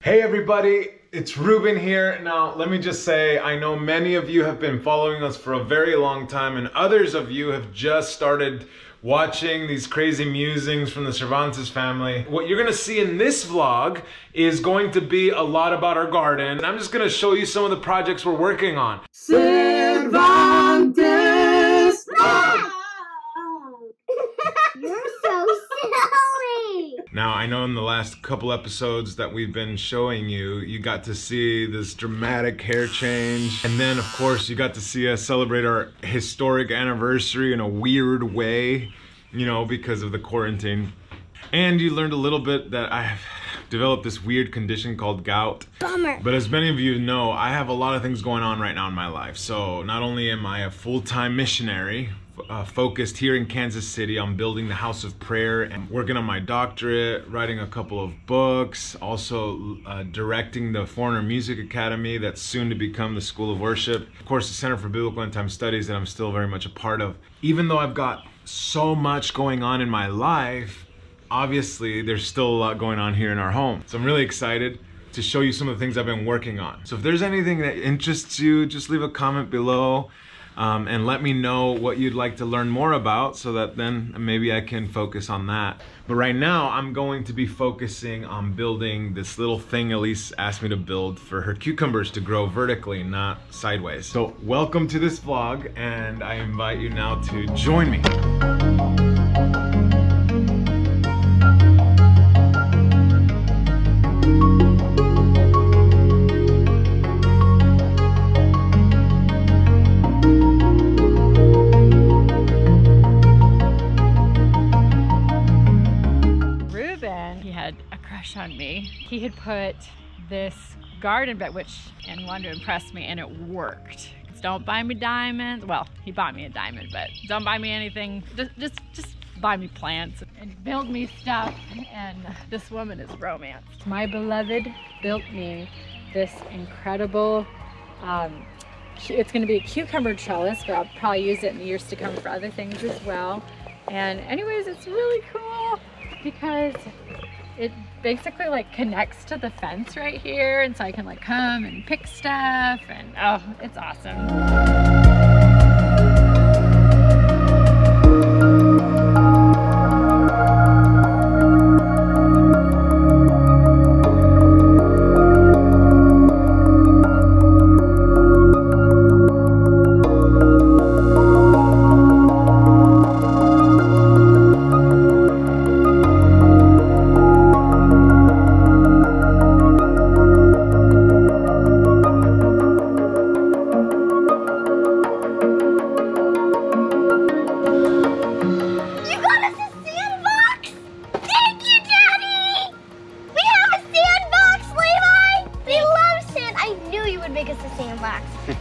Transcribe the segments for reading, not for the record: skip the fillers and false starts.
Hey everybody, it's Ruben here. Now let me just say, I know many of you have been following us for a very long time and others of you have just started watching these crazy musings from the Cervantes family. What you're gonna see in this vlog is going to be a lot about our garden. And I'm just gonna show you some of the projects we're working on. Cervantes! You're so silly! Now, I know in the last couple episodes that we've been showing you, you got to see this dramatic hair change. And then, of course, you got to see us celebrate our historic anniversary in a weird way, you know, because of the quarantine. And you learned a little bit that I have developed this weird condition called gout. Bummer. But as many of you know, I have a lot of things going on right now in my life. So not only am I a full-time missionary, focused here in Kansas City on building the house of prayer and working on my doctorate, writing a couple of books, also directing the Foreigner Music Academy that's soon to become the School of Worship. Of course, the Center for Biblical End Time Studies that I'm still very much a part of. Even though I've got so much going on in my life, obviously there's still a lot going on here in our home. So I'm really excited to show you some of the things I've been working on. So if there's anything that interests you, just leave a comment below. And let me know what you'd like to learn more about so that then maybe I can focus on that. But right now I'm going to be focusing on building this little thing Elise asked me to build for her cucumbers to grow vertically, not sideways. So welcome to this vlog and I invite you now to join me. On me. He had put this garden bed, which and wanted to impress me, and it worked. Don't buy me diamonds. Well, he bought me a diamond, but don't buy me anything. Just buy me plants and build me stuff. And this woman is romance. My beloved built me this incredible. It's going to be a cucumber trellis, but I'll probably use it in the years to come for other things as well. And anyways, it's really cool because it basically like connects to the fence right here, and so I can like come and pick stuff, and oh, it's awesome.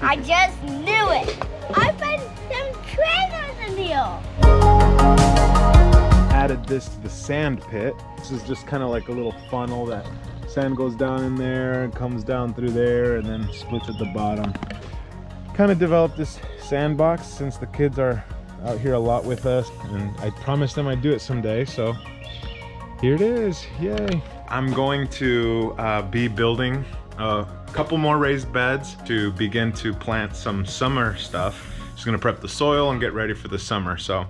I just knew it. I found some treasures in here. Added this to the sand pit. This is just kind of like a little funnel that sand goes down in there and comes down through there and then splits at the bottom. Kind of developed this sandbox since the kids are out here a lot with us, and I promised them I'd do it someday, so here it is. Yay. I'm going to be building a couple more raised beds to begin to plant some summer stuff. Just gonna prep the soil and get ready for the summer, so.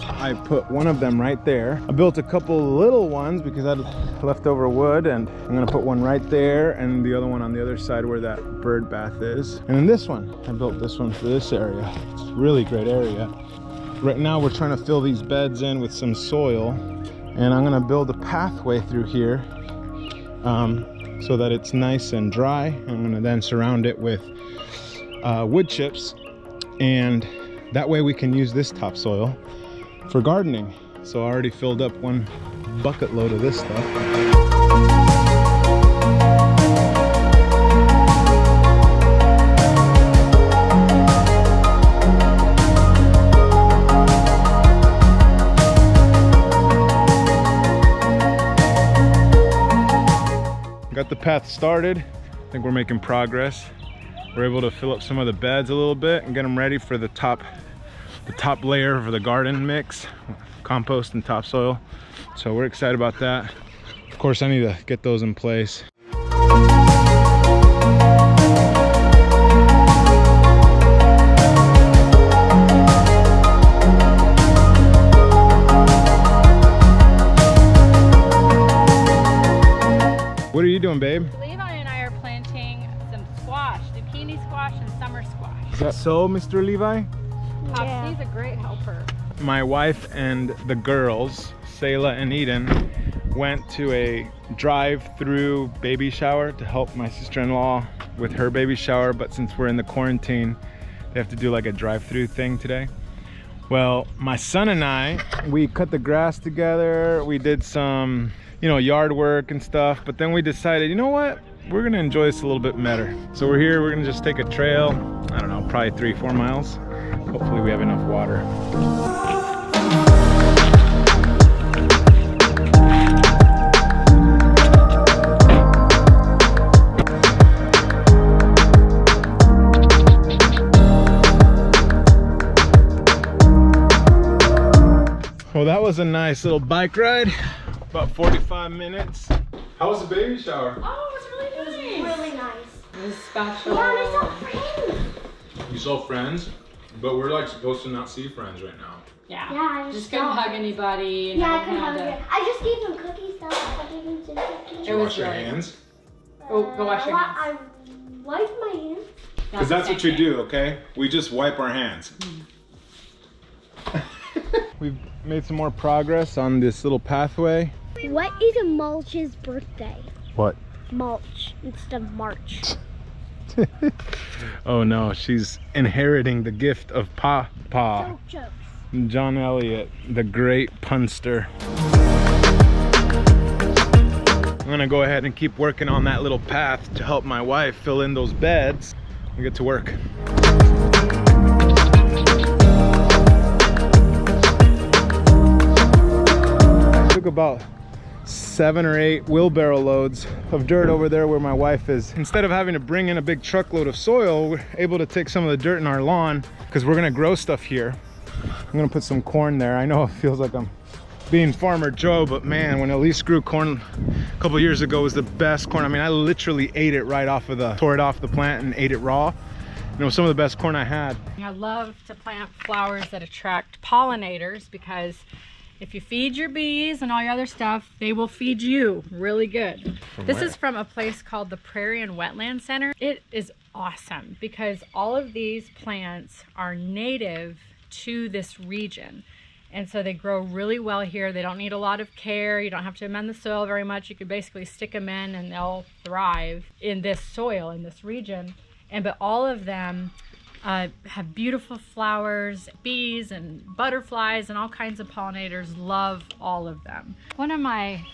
I put one of them right there. I built a couple little ones because I had leftover wood, and I'm gonna put one right there and the other one on the other side where that bird bath is. And then this one, I built this one for this area. It's a really great area. Right now we're trying to fill these beds in with some soil, and I'm gonna build a pathway through here so that it's nice and dry. I'm gonna then surround it with wood chips, and that way we can use this topsoil for gardening. So I already filled up one bucket load of this stuff. Got the path started. I think we're making progress. We're able to fill up some of the beds a little bit and get them ready for the top the top layer for the garden mix, compost and topsoil. So we're excited about that. Of course, I need to get those in place. What are you doing, babe? Levi and I are planting some squash, zucchini squash and summer squash. Is that so, Mr. Levi? Popsy's a great helper. My wife and the girls, Selah and Eden, went to a drive-through baby shower to help my sister-in-law with her baby shower, but since we're in the quarantine, they have to do like a drive-through thing today. Well, my son and I, we cut the grass together, we did some, you know, yard work and stuff, but then we decided, you know what? We're gonna enjoy this a little bit better. So we're here, we're gonna just take a trail, I don't know, probably 3-4 miles. Hopefully we have enough water. Well, that was a nice little bike ride, about 45 minutes. How was the baby shower? Oh, it was really nice. It was really nice. It was special. Yeah, I saw friends. You saw friends, but we're like supposed to not see friends right now. Yeah. Yeah, I just couldn't hug anybody. And Yeah, I no couldn't one hug had it. I just gave them cookies though. I gave them some cookies. It was Wash your really- hands. Oh, go wash your hands. I wiped my hands. Because that's what you do, okay? We just wipe our hands. We've made some more progress on this little pathway. What is a mulch's birthday? What? Mulch instead of March. Oh no, she's inheriting the gift of Papa. Joke jokes. John Elliott, the great punster. I'm gonna go ahead and keep working on that little path to help my wife fill in those beds and get to work. I took about 7 or 8 wheelbarrow loads of dirt over there where my wife is. Instead of having to bring in a big truckload of soil, we're able to take some of the dirt in our lawn because we're gonna grow stuff here. I'm gonna put some corn there. I know it feels like I'm being Farmer Joe, but man, when Elise grew corn a couple years ago, it was the best corn. I mean, I literally ate it right off of tore it off the plant and ate it raw. And it was some of the best corn I had. I love to plant flowers that attract pollinators because if you feed your bees and all your other stuff, they will feed you really good. This is from a place called the Prairie and Wetland Center. It is awesome because all of these plants are native to this region. And so they grow really well here. They don't need a lot of care. You don't have to amend the soil very much. You could basically stick them in and they'll thrive in this soil, in this region. But all of them have beautiful flowers, bees and butterflies and all kinds of pollinators. Love all of them. One of my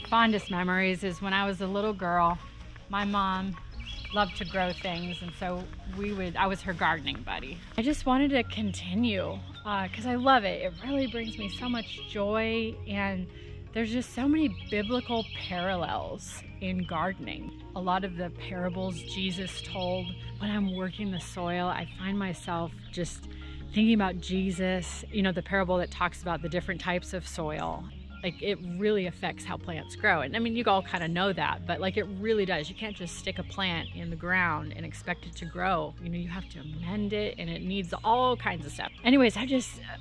fondest memories is when I was a little girl, my mom loved to grow things, and so I was her gardening buddy. I just wanted to continue because I love it. It really brings me so much joy, and there's just so many biblical parallels in gardening. A lot of the parables Jesus told, when I'm working the soil, I find myself just thinking about Jesus, you know, the parable that talks about the different types of soil. Like, it really affects how plants grow. And I mean, you all kind of know that, but like, it really does. You can't just stick a plant in the ground and expect it to grow. You know, you have to amend it, and it needs all kinds of stuff. Anyways,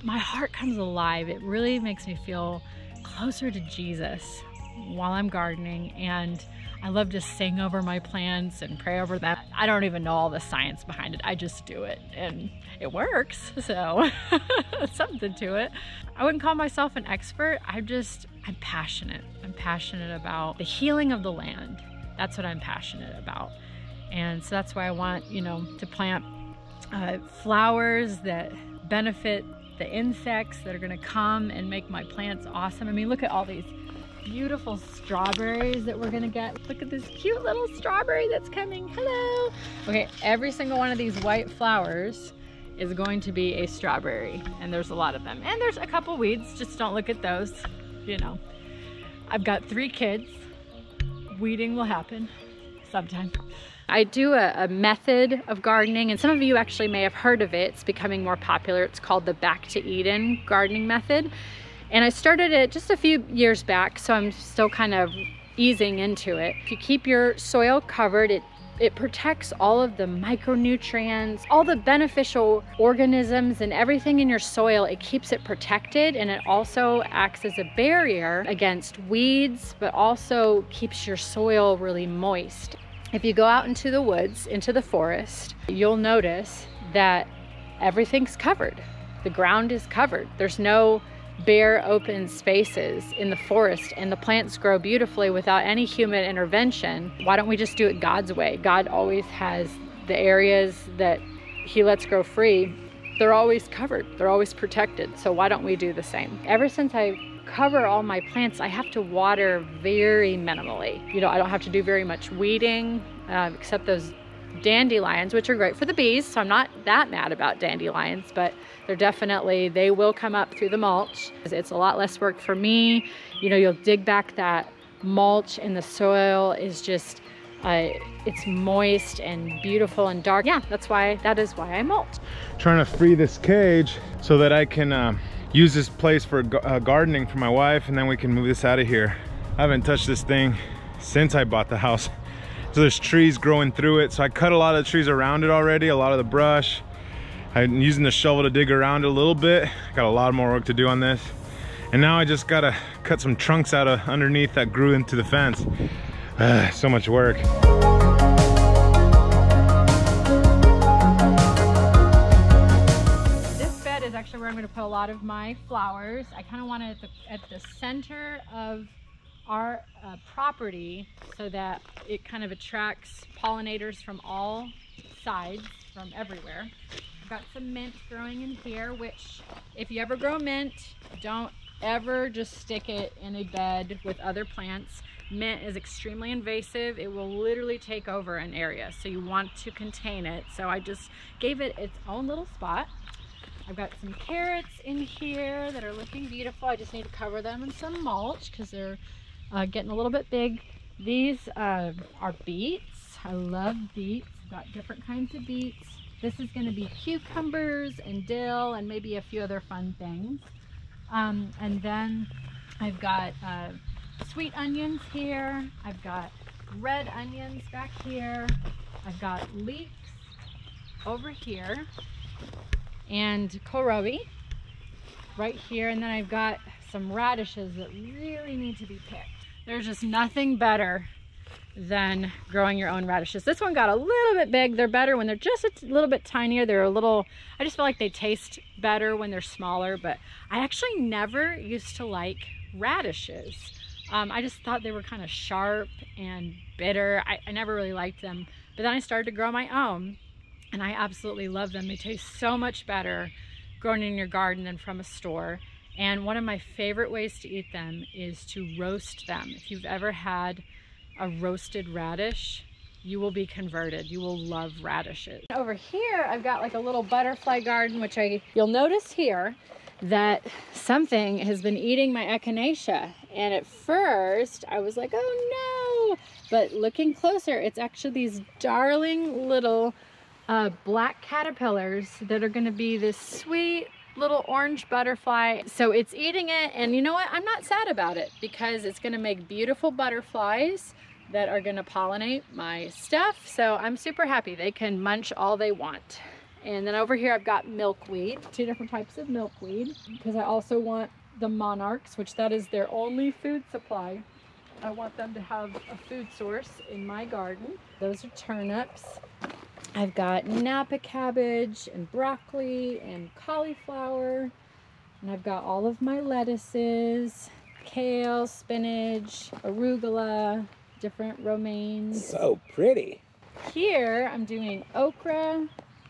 my heart comes alive. It really makes me feel closer to Jesus while I'm gardening, and I love to sing over my plants and pray over them. I don't even know all the science behind it. I just do it, and it works, so something to it. I wouldn't call myself an expert. I'm passionate. I'm passionate about the healing of the land. That's what I'm passionate about. And so that's why I want, you know, to plant flowers that benefit the insects that are gonna come and make my plants awesome. I mean, look at all these beautiful strawberries that we're gonna get. Look at this cute little strawberry that's coming. Hello. Okay, every single one of these white flowers is going to be a strawberry, and there's a lot of them. And there's a couple weeds, just don't look at those, you know. I've got 3 kids. Weeding will happen sometime. I do a method of gardening, and some of you actually may have heard of it. It's becoming more popular. It's called the Back to Eden gardening method. And I started it just a few years back, so I'm still kind of easing into it. If you keep your soil covered, it protects all of the micronutrients, all the beneficial organisms and everything in your soil. It keeps it protected, and it also acts as a barrier against weeds, but also keeps your soil really moist. If you go out into the woods, into the forest, you'll notice that everything's covered. The ground is covered. There's no bare open spaces in the forest, and the plants grow beautifully without any human intervention. Why don't we just do it God's way? God always has the areas that he lets grow free. They're always covered. They're always protected. So why don't we do the same? Ever since I cover all my plants, I have to water very minimally. You know, I don't have to do very much weeding, except those dandelions, which are great for the bees, so I'm not that mad about dandelions, but they will come up through the mulch. It's a lot less work for me. You know, you'll dig back that mulch, and the soil is just it's moist and beautiful and dark. Yeah, that is why I mulch. Trying to free this cage so that I can use this place for gardening for my wife, and then we can move this out of here. I haven't touched this thing since I bought the house. So there's trees growing through it. So I cut a lot of the trees around it already, a lot of the brush. I'm using the shovel to dig around it a little bit. Got a lot more work to do on this. And now I just gotta cut some trunks out of underneath that grew into the fence. So much work. This bed is actually where I'm gonna put a lot of my flowers. I kind of want it at the center of our property so that it kind of attracts pollinators from all sides, from everywhere. I've got some mint growing in here, which if you ever grow mint, don't ever just stick it in a bed with other plants. Mint is extremely invasive. It will literally take over an area, so you want to contain it. So I just gave it its own little spot. I've got some carrots in here that are looking beautiful. I just need to cover them in some mulch because they're getting a little bit big. These are beets. I love beets. I've got different kinds of beets. This is going to be cucumbers and dill and maybe a few other fun things. And then I've got sweet onions here. I've got red onions back here. I've got leeks over here and kohlrabi right here. And then I've got some radishes that really need to be picked. There's just nothing better than growing your own radishes. This one got a little bit big. They're better when they're just a little bit tinier. They're a little, I just feel like they taste better when they're smaller, but I actually never used to like radishes. I just thought they were kind of sharp and bitter. I never really liked them, but then I started to grow my own and I absolutely love them. They taste so much better grown in your garden than from a store. And one of my favorite ways to eat them is to roast them. If you've ever had a roasted radish, you will be converted. You will love radishes. Over here, I've got like a little butterfly garden, which you'll notice here that something has been eating my echinacea. And at first I was like, oh no, but looking closer, it's actually these darling little black caterpillars that are gonna be this sweet little orange butterfly. So it's eating it, and you know what? I'm not sad about it because it's gonna make beautiful butterflies that are gonna pollinate my stuff. So I'm super happy. They can munch all they want. And then over here I've got milkweed, 2 different types of milkweed, because I also want the monarchs, which that is their only food supply. I want them to have a food source in my garden. Those are turnips. I've got Napa cabbage and broccoli and cauliflower. And I've got all of my lettuces, kale, spinach, arugula, different romaines. So pretty. Here I'm doing okra,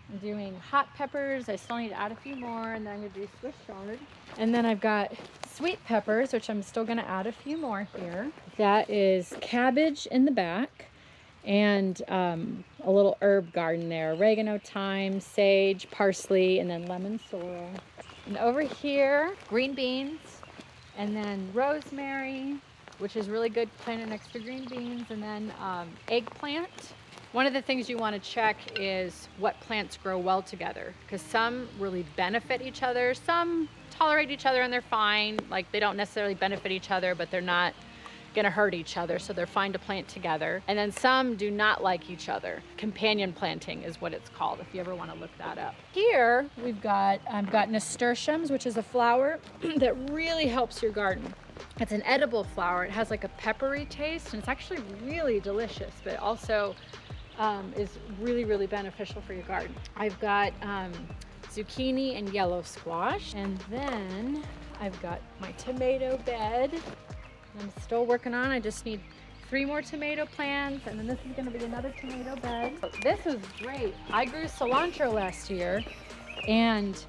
I'm doing hot peppers. I still need to add a few more, and then I'm gonna do Swiss chard. And then I've got sweet peppers, which I'm still gonna add a few more here. That is cabbage in the back, and a little herb garden there. Oregano, thyme, sage, parsley, and then lemon sorrel. And over here, green beans, and then rosemary, which is really good planted next to green beans, and then eggplant. One of the things you want to check is what plants grow well together, because some really benefit each other, some tolerate each other and they're fine. Like they don't necessarily benefit each other, but they're not gonna hurt each other, so they're fine to plant together. And then some do not like each other. Companion planting is what it's called, if you ever want to look that up. Here we've got I've got Nasturtiums, which is a flower that really helps your garden. It's an edible flower. It has like a peppery taste, and it's actually really delicious, but also is really, really beneficial for your garden. I've got zucchini and yellow squash, and then I've got my tomato bed I'm still working on. I just need 3 more tomato plants, and then this is going to be another tomato bed. This is great. I grew cilantro last year, and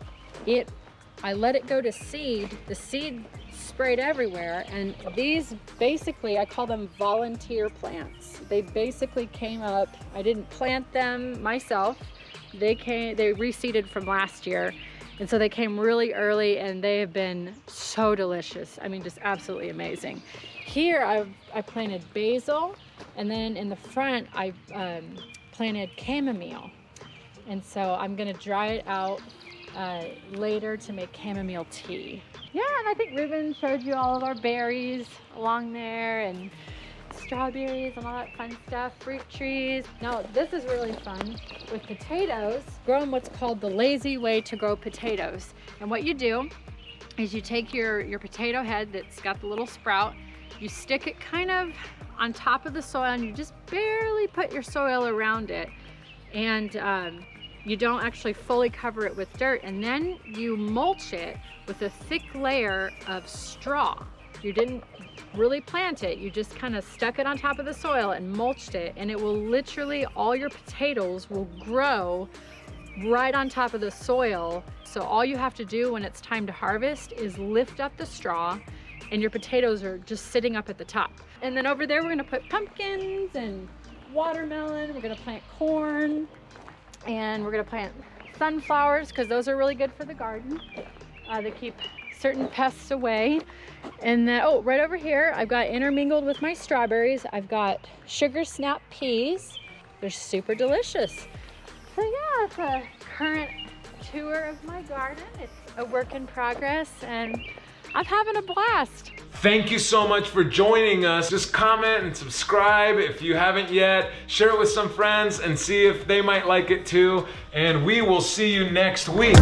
I let it go to seed. The seed sprayed everywhere, and these basically, I call them volunteer plants. They basically came up. I didn't plant them myself. They reseeded from last year, and so they came really early, and they have been so delicious. I mean, just absolutely amazing. Here I planted basil, and then in the front I planted chamomile, and so I'm gonna dry it out later to make chamomile tea. Yeah, and I think Ruben showed you all of our berries along there, and strawberries and all that fun stuff, fruit trees. Now this is really fun with potatoes, growing what's called the lazy way to grow potatoes. And what you do is you take your potato head that's got the little sprout, you stick it kind of on top of the soil, and you just barely put your soil around it, and you don't actually fully cover it with dirt, and then you mulch it with a thick layer of straw. You didn't really plant it, you just kind of stuck it on top of the soil and mulched it, and it will literally, all your potatoes will grow right on top of the soil. So all you have to do when it's time to harvest is lift up the straw, and your potatoes are just sitting up at the top. And then over there we're gonna put pumpkins and watermelon, we're gonna plant corn, and we're gonna plant sunflowers, because those are really good for the garden. They keep certain pests away. And then, oh, right over here, I've got intermingled with my strawberries, I've got sugar snap peas. They're super delicious. So yeah, it's a current tour of my garden. It's a work in progress, and I'm having a blast. Thank you so much for joining us. Just comment and subscribe if you haven't yet. Share it with some friends and see if they might like it too. And we will see you next week.